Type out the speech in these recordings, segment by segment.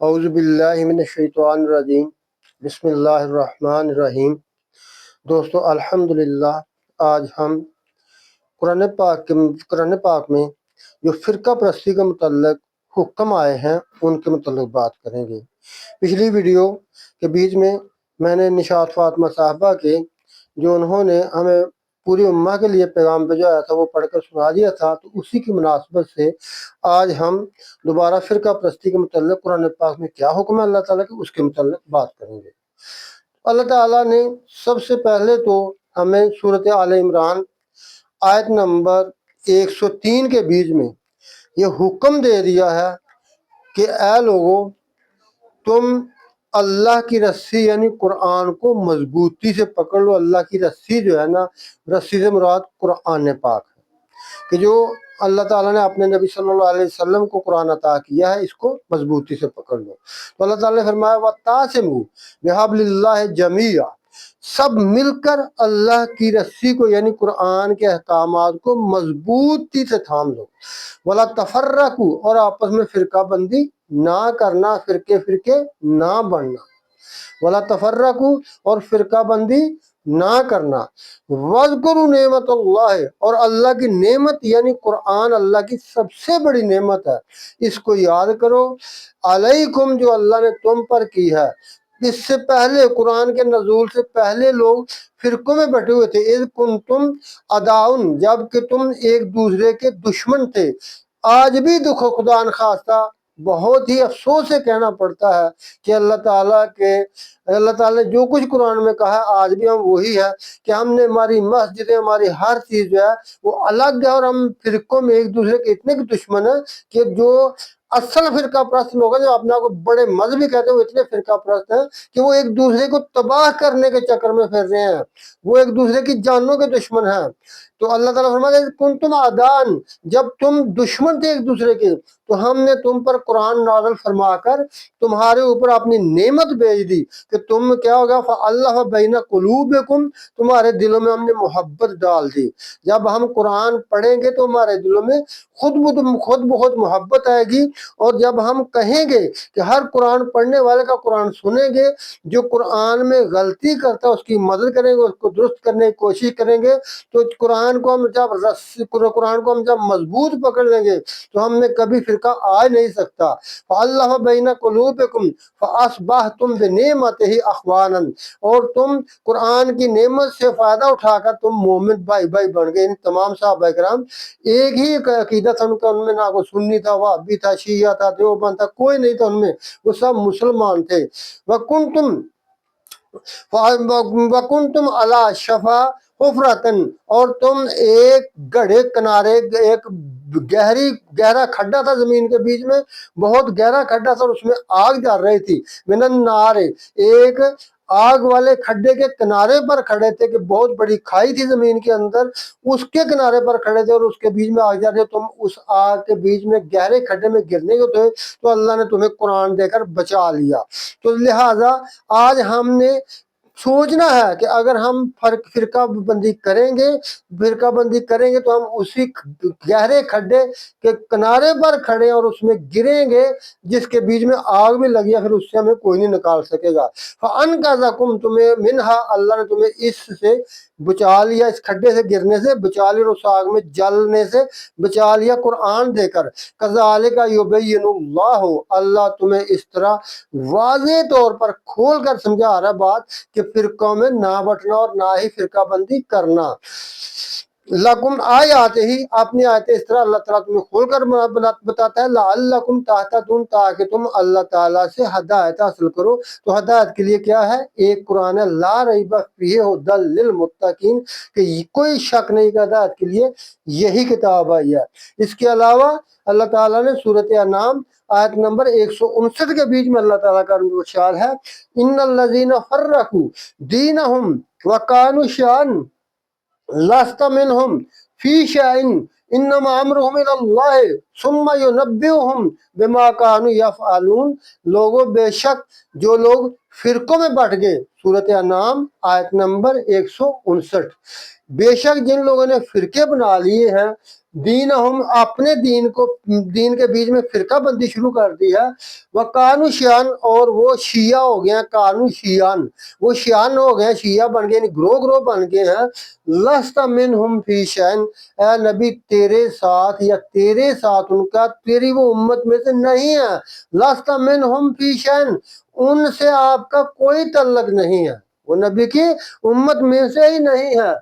اعوذ باللہ من الشیطان الرجیم بسم اللہ الرحمن الرحیم۔ دوستو الحمدللہ آج ہم قرآن پاک میں جو فرقہ پرستی کے متعلق حکم آئے ہیں ان کے متعلق بات کریں گے۔ پچھلی ویڈیو کے بیچ میں نے نشاط فاطمہ صاحبہ کے جو انہوں نے ہمیں پوری امہ کے لیے پیغام بھیجایا تھا وہ پڑھ کر سنا دیا تھا، تو اسی کی مناسبت سے آج ہم دوبارہ فرقہ پرستی کے متعلق قرآن پاک میں کیا حکم ہے اللہ تعالیٰ کے اس کے متعلق بات کریں گے۔ اللہ تعالیٰ نے سب سے پہلے تو ہمیں سورۃ آل عمران آیت نمبر 103 کے بیچ میں یہ حکم دے دیا ہے کہ اے لوگو تم اللہ کی رسی یعنی قرآن کو مضبوطی سے پکڑ لو۔ اللہ کی رسی جو ہے نا، رسی سے مراد قرآن پاک ہے کہ جو اللہ تعالیٰ نے اپنے نبی صلی اللہ علیہ وسلم کو قرآن عطا کیا ہے، اس کو مضبوطی سے پکڑ لو۔ تو اللہ تعالیٰ نے فرمایا وَتَعْتَصِمُوا بِحَبْلِ اللَّهِ جَمِيعًا، سب مل کر اللہ کی رسی کو یعنی قرآن کے احکامات کو مضبوطی سے تھام لو۔ وَلَا تَفَرَّقُوا، اور آپس میں فرقہ بندی نہ کرنا، فرقے نہ بننا۔ وَلَا تَفَرَّقُوا، اور فرقہ بندی نہ کرنا۔ وَاذْكُرُوا نعمت اللہ، اور اللہ کی نعمت یعنی قرآن اللہ کی سب سے بڑی نعمت ہے، اس کو یاد کرو۔ علیکم، جو اللہ نے تم پر کی ہے۔ اس سے پہلے قرآن کے نزول سے پہلے لوگ فرقوں میں بٹے ہوئے تھے۔ اذ کنتم عداؤن، جب کہ تم ایک دوسرے کے دشمن تھے۔ آج بھی دکھ خدا نخواستہ بہت ہی افسوس سے کہنا پڑتا ہے کہ اللہ تعالیٰ نے جو کچھ قرآن میں کہا ہے آج بھی ہم وہی ہے کہ ہم نے ہماری مسجدیں، ہماری ہر چیز جو ہے وہ الگ ہے، اور ہم فرقوں میں ایک دوسرے کے اتنے دشمن ہیں کہ جو اصل فرقہ پرست لوگ ہیں جو اپنے آپ کو بڑے مذہبی کہتے ہیں، وہ اتنے فرقہ پرست ہیں کہ وہ ایک دوسرے کو تباہ کرنے کے چکر میں پھر رہے ہیں، وہ ایک دوسرے کی جانوں کے دشمن ہیں۔ تو اللہ تعالیٰ فرماتا ہے کنتم عدان، جب تم دشمن تھے ایک دوسرے کے تو ہم نے تم پر قرآن نازل فرما کر تمہارے اوپر اپنی نعمت بھیج دی کہ تم کیا ہوگا فَأَلَّفَ بَيْنَ قُلُوبِكُمْ، تمہارے دلوں میں ہم نے محبت ڈال دی۔ جب ہم قرآن پڑھیں گے تو ہمارے دلوں میں خود بخود محبت آئے گی، اور جب ہم کہیں گے کہ ہر قرآن پڑھنے والے کا قرآن سنیں گے، جو قرآن میں غلطی کرتا ہے اس کی مدد کریں گے، اس کو درست کرنے کی کوشش کریں گے، تو قرآن کو ہم جب مضبوط پکڑ لیں گے تو ہم میں کبھی فرقہ آ نہیں سکتا۔ فَأَلَّفَ بَيْنَ قُلُوبِكُمْ فَأَصْبَحْتُمْ بِنِعْمَتِهِ إِخْوَانًا، اور تم قرآن کی نعمت سے فائدہ اٹھا کر تم مومن بھائی بن گئے۔ ان تمام صحابہ کرام ایک ہی عقیدہ تھا ان کا، ان میں نہ کوئی سنی تھا، وہابی تھا، شیعہ تھا، دیوبند تھا، کوئی نہیں تھا ان میں، وہ سب مسلمان تھے۔ وَكُنْتُمْ عَلَى شَفَا حُفْرَةٍ، اور تم ایک گڑھے کنارے، ایک گہرا کھڈا تھا زمین کے بیچ میں، بہت گہرا کھڈا تھا اور اس میں آگ جل رہی تھی۔ من النار، ایک آگ والے کھڈے کے کنارے پر کھڑے تھے کہ بہت بڑی کھائی تھی زمین کے اندر، اس کے کنارے پر کھڑے تھے اور اس کے بیچ میں آگ جل رہی، تم اس آگ کے بیچ میں گہرے کھڈے میں گرنے کو تھے، تو اللہ نے تمہیں قرآن دے کر بچا لیا۔ تو لہٰذا آج ہم نے سوچنا ہے کہ اگر ہم فرقہ بندی کریں گے تو ہم اسی گہرے کھڈے کے کنارے پر کھڑے اور اس میں گریں گے جس کے بیچ میں آگ بھی لگی ہے، پھر اس سے ہمیں کوئی نہیں نکال سکے گا۔ فَأَنْقَذَكُمْ، تمہیں منہا، اللہ نے تمہیں اس سے بچا لیا، اس کھڈے سے گرنے سے بچا لیا اور اس آگ میں جلنے سے بچا لیا قرآن دے کر۔ کذالک یبین اللہ، اللہ تمہیں اس طرح واضح طور پر کھول کر سمجھا رہا ہے بات کہ فرقوں میں نہ بٹنا اور نہ ہی فرقہ بندی کرنا۔ لکم آیاتہ، اپنی آیتیں اس طرح اللہ تعالیٰ تمہیں کھول کر بتاتا ہے، لعلکم تہتدون، تاکہ تم اللہ تعالیٰ سے ہدایت حاصل کرو۔ تو ہدایت کے لیے کیا ہے؟ ایک قرآن ہے، لا ریب فیہ ھدی للمتقین، کہ کوئی شک نہیں کہ ہدایت کے لیے یہی کتاب آئی ہے۔ اس کے علاوہ اللہ تعالیٰ نے سورۃ انعام آیت نمبر 159 کے بیچ میں اللہ تعالیٰ کا ارشاد ہے، ان الذین فرقوا دینہم وکانوا شیعا لست منہم فی شیء انما امرہم الی اللہ ثم ینبئہم بما کانوا یفعلون۔ لوگوں، بے شک جو لوگ فرقوں میں بٹ گئے، سورۃ انعام آیت نمبر 159، بے شک جن لوگوں نے فرقے بنا لیے ہیں دین ہم اپنے دین کے بیچ میں فرقہ بندی شروع کر دی ہے، وہ کانو شیان اور وہ شیعہ ہو گئے ہیں، کانو شیان وہ شیان ہو گئے ہیں، شیعہ بن گئے، گروہ گروہ بن گئے ہیں، لست منہم فی شین، اے نبی تیرے ساتھ یا تیرے ساتھ ان کا تیری وہ امت میں سے نہیں ہے، لست منہم فی شین، ان سے آپ کا کوئی تعلق نہیں ہے، وہ نبی کی امت میں سے ہی نہیں ہے۔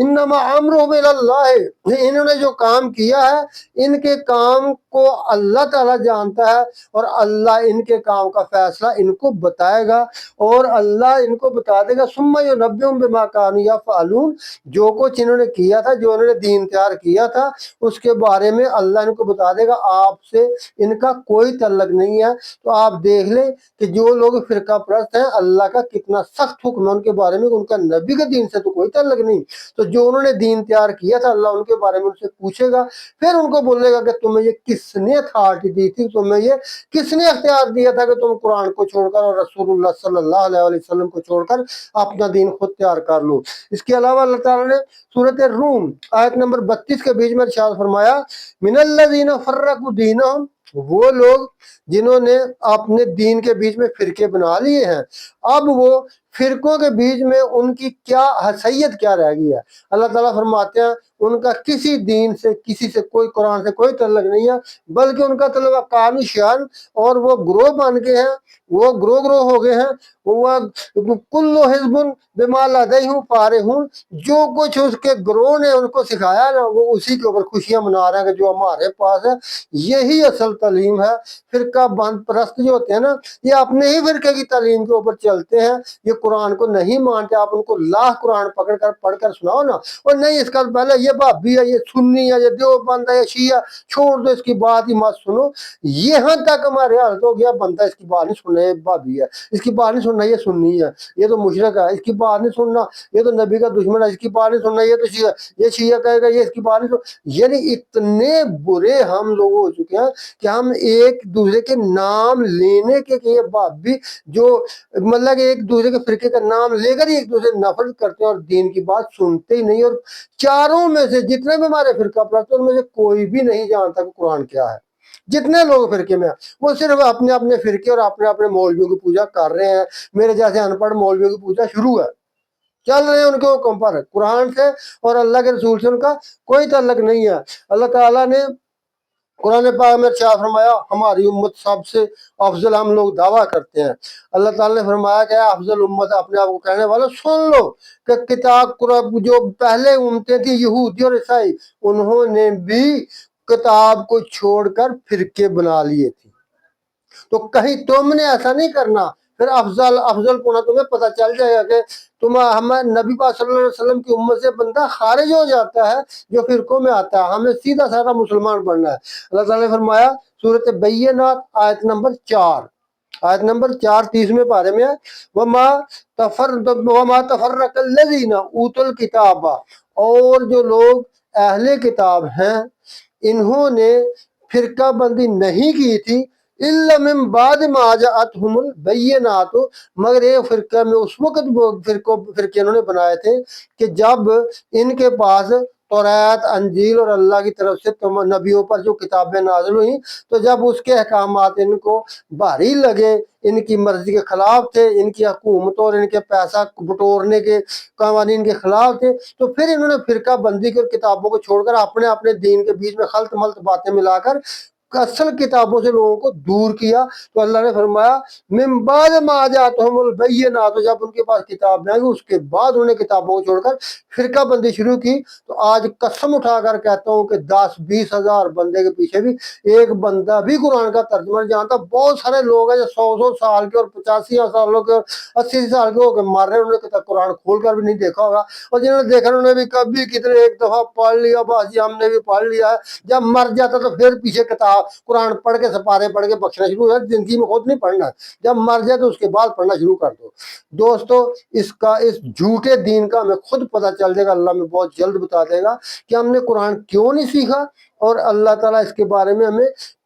انما امرہ اللہ، انہوں نے جو کام کیا ہے ان کے کام کو اللہ تعالیٰ جانتا ہے، اور اللہ ان کے کام کا فیصلہ ان کو بتائے گا، اور اللہ ان کو بتا دے گا، ثم ینبئہم بما کانوا یفعلون، جو کچھ انہوں نے کیا تھا، جو انہوں نے دین تیار کیا تھا اس کے بارے میں اللہ ان کو بتا دے گا، آپ سے ان کا کوئی تعلق نہیں ہے۔ تو آپ دیکھ لیں کہ جو لوگ فرقہ پرست ہیں، اللہ کا کتنا سخت حکم ہے ان کے بارے میں، ان کا نبی کے دین سے تو کوئی تعلق نہیں۔ تو جو انہوں نے دین تیار کیا تھا، اللہ ان کے بارے میں ان سے پوچھے گا، پھر ان کو بولے گا کہ تمہیں یہ کس نے اتھارٹی دی تھی، تمہیں یہ کس نے اختیار دیا تھا کہ تم قرآن کو چھوڑ کر اور رسول اللہ صلی اللہ علیہ وسلم کو چھوڑ کر اپنا دین خود تیار کر لو۔ اس کے علاوہ اللہ تعالیٰ نے سورۃ الروم آیت نمبر 32 کے بیچ میں ارشاد فرمایا، من الذین فرقوا دینہم، وہ لوگ جنہوں نے اپنے دین کے بیچ میں فرقے بنا لیے ہیں، اب وہ فرقوں کے بیچ میں ان کی کیا حیثیت کیا رہ گئی ہے۔ اللہ تعالیٰ فرماتے ہیں ان کا کسی دین سے، کسی سے، کوئی قرآن سے کوئی تعلق نہیں ہے، بلکہ ان کا تعلق کانو شیان، اور وہ گروہ بن گئے ہیں، وہ گروہ ہو گئے ہیں، وہ کل حزب بما لدیہم فارحون، جو کچھ اس کے گروہ نے ان کو سکھایا نا، وہ اسی کے اوپر خوشیاں منا رہے ہیں کہ جو ہمارے پاس ہے۔ یہی اصل تعلیم ہے۔ فرقہ بند پرست جو ہوتے ہیں نا، یہ اپنے ہی فرقے کی تعلیم کے اوپر چلتے ہیں، یہ قرآن کو نہیں مانتے۔ آپ ان کو لاکھ قرآن پڑھ کر سناؤ نا، اور نہیں اس کا پہلے یہ بھابی ہے، یہ سنی ہے، یہ دیوبند ہے، یہ شیعہ، چھوڑ دو، اس کی بات ہی مت سنو۔ یہاں تک ہمارے حالت ہو گیا، بندہ اس کی بات نہیں سننا، یہ بھابی ہے، اس کی بات نہیں سننا، یہ سنی ہے، یہ تو مشرک ہے، اس کی بات نہیں سننا، یہ تو نبی کا دشمن ہے، اس کی بات نہیں سننا، یہ تو شیعہ، یہ شیعہ کہے گا، یہ اس کی بات نہیں سننا۔ یعنی اتنے برے ہم لوگ ہو چکے ہیں کہ ہم ایک دوسرے کے نام لینے کے یہ بھابی جو مطلب ایک دوسرے کے فرقے کا نام لے کر ہی ایک دوسرے نفرت کرتے ہیں، اور دین کی بات سنتے ہی نہیں۔ اور چاروں میں سے جتنے بھی ہمارے فرقہ پرست ہیں، ان میں سے کوئی بھی نہیں جانتا کہ قرآن کیا ہے۔ جتنے لوگ فرقے میں ہیں، وہ صرف اپنے اپنے فرقے اور اپنے اپنے مولویوں کی پوجا کر رہے ہیں۔ میرے جیسے ان پڑھ مولویوں کی پوجا شروع ہے، چل رہے ہیں ان کے حکم پر، قرآن سے اور اللہ کے رسول سے ان کا کوئی تعلق نہیں ہے۔ اللہ تعالیٰ نے قرآن پاک میں ارشاد فرمایا، ہماری امت سب سے افضل ہم لوگ دعویٰ کرتے ہیں۔ اللہ تعالیٰ نے فرمایا کہ افضل امت اپنے آپ کو کہنے والا، سن لو کہ کتاب قرآن جو پہلے امتیں تھیں، یہودی اور عیسائی، انہوں نے بھی کتاب کو چھوڑ کر فرقے بنا لیے تھے۔ تو کہیں تم نے ایسا نہیں کرنا، پھر افضل ہونا تمہیں پتہ چل جائے گا کہ ہمیں نبی پاک صلی اللہ علیہ وسلم کی امت سے بندہ خارج ہو جاتا ہے جو فرقوں میں آتا ہے، ہمیں سیدھا سادہ مسلمان بننا ہے۔ اللہ تعالیٰ نے فرمایا سورۃ بینات آیت نمبر 4، آیت نمبر 4 30ویں پارے میں ہے، وَمَا تَفَرَّقَ الَّذِينَ أُوتُوا الْكِتَابَ، اور جو لوگ اہل کتاب ہیں انہوں نے فرقہ بندی نہیں کی تھی، اِلَّا مِن بَعْدِ مَا جَاءَتْهُمُ الْبَيِّنَاتُ، مگر ایک فرقہ میں اس وقت وہ فرقے انہوں نے بنائے تھے کہ جب ان کے پاس توریت، انجیل اور اللہ کی طرف سے نبیوں پر جو کتابیں نازل ہوئیں، تو جب اس کے احکامات ان کو بھاری لگے، ان کی مرضی کے خلاف تھے، ان کی حکومتوں اور ان کے پیسہ بٹورنے کے قوانین کے خلاف تھے، تو پھر انہوں نے فرقہ بندی کی اور کتابوں کو چھوڑ کر اپنے اپنے دین کے بیچ میں خلط ملط باتیں ملا کر اصل کتابوں سے لوگوں کو دور کیا۔ تو اللہ نے فرمایا من بعد ما جاءتهم البینات، جب ان کے پاس کتاب نہیں آئی، اس کے بعد انہوں نے کتابوں کو چھوڑ کر فرقہ بندی شروع کی۔ تو آج قسم اٹھا کر کہتا ہوں کہ 10-20 ہزار بندے کے پیچھے بھی ایک بندہ بھی قرآن کا ترجمہ نہیں جانتا۔ بہت سارے لوگ ہیں جو 100 سال کے اور 85 سالوں کے اور 80 سال کے ہو کے مر رہے ہیں، انہوں نے قرآن کھول کر بھی نہیں دیکھا ہوگا، اور جنہوں نے دیکھا انہوں نے بھی کبھی کتنے ایک دفعہ پڑھ لیا، بس جی ہم نے بھی پڑھ لیا ہے۔ جب مر جاتا تو پھر پیچھے کتاب قرآن پڑھ کے سپارے پڑھ کے بخشنا شروع ہو جائے، زندگی میں خود نہیں پڑھنا، جب مر جائے تو اس کے بعد پڑھنا شروع کر دو۔ دوستو اس جھوٹے دین کا ہمیں خود پتہ چل جائے گا، اللہ میں بہت جلد بتا دے گا کہ ہم نے قرآن کیوں نہیں سیکھا، اور اللہ تعالیٰ اس کے بارے میں ہمیں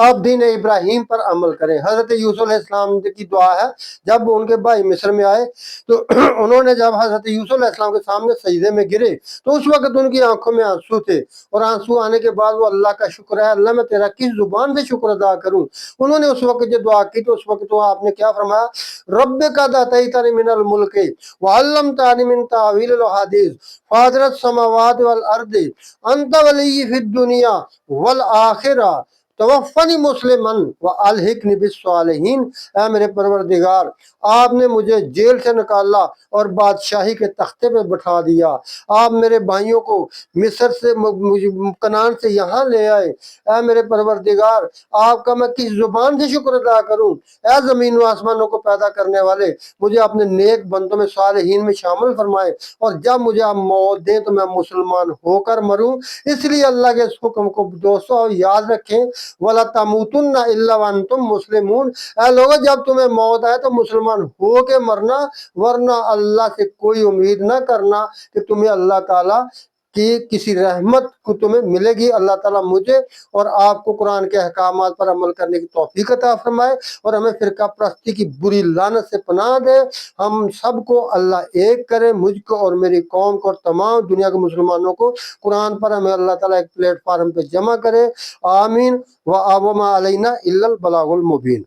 آپ دین ابراہیم پر عمل کریں۔ حضرت یوسف علیہ السلام کی دعا ہے، جب ان کے بھائی مصر میں آئے تو انہوں نے جب حضرت یوسف علیہ السلام کے سامنے سجدے میں گرے تو اس وقت ان کی آنکھوں میں آنسو تھے، اور آنسو آنے کے بعد وہ اللہ کا شکر ہے، اللہ میں تیرا کس زبان سے شکر ادا کروں۔ انہوں نے اس وقت جو دعا کی تو اس وقت تو آپ نے کیا فرمایا، رب قد آتیتنی من الملک وعلمتنی من تاویل الاحادیث فاطر السماوات والارض انت ولی فی الدنیا والآخرہ توفنی مسلمن والحقنی بالصالحین۔ اے میرے پروردگار، آپ نے مجھے جیل سے نکالا اور بادشاہی کے تختے پہ بٹھا دیا، آپ میرے بھائیوں کو مصر سے کنعان سے یہاں لے آئے، اے میرے پروردگار آپ کا میں کس زبان سے شکر ادا کروں۔ اے زمین و آسمانوں کو پیدا کرنے والے، مجھے اپنے نیک بندوں میں صالحین میں شامل فرمائے، اور جب مجھے آپ موت دیں تو میں مسلمان ہو کر مروں۔ اس لیے اللہ کے اس حکم کو دوستوں یاد رکھیں، وَلَا تَمُوتُنَّ إِلَّا وَأَنْتُمْ مُسْلِمُونَ۔ اے لوگوں، جب تمہیں موت آئے تو مسلمان ہو کے مرنا، ورنہ اللہ سے کوئی امید نہ کرنا کہ تمہیں اللہ تعالیٰ کی کسی رحمت کو تمہیں ملے گی۔ اللہ تعالیٰ مجھے اور آپ کو قرآن کے احکامات پر عمل کرنے کی توفیق عطا فرمائے، اور ہمیں فرقہ پرستی کی بری لعنت سے پناہ دے۔ ہم سب کو اللہ ایک کرے، مجھ کو اور میری قوم کو اور تمام دنیا کے مسلمانوں کو قرآن پر ہمیں اللہ تعالیٰ ایک پلیٹ فارم پہ جمع کرے۔ آمین۔ وَمَا عَلَيْنَا إِلَّا الْبَلَاغُ الْمُبِينُ۔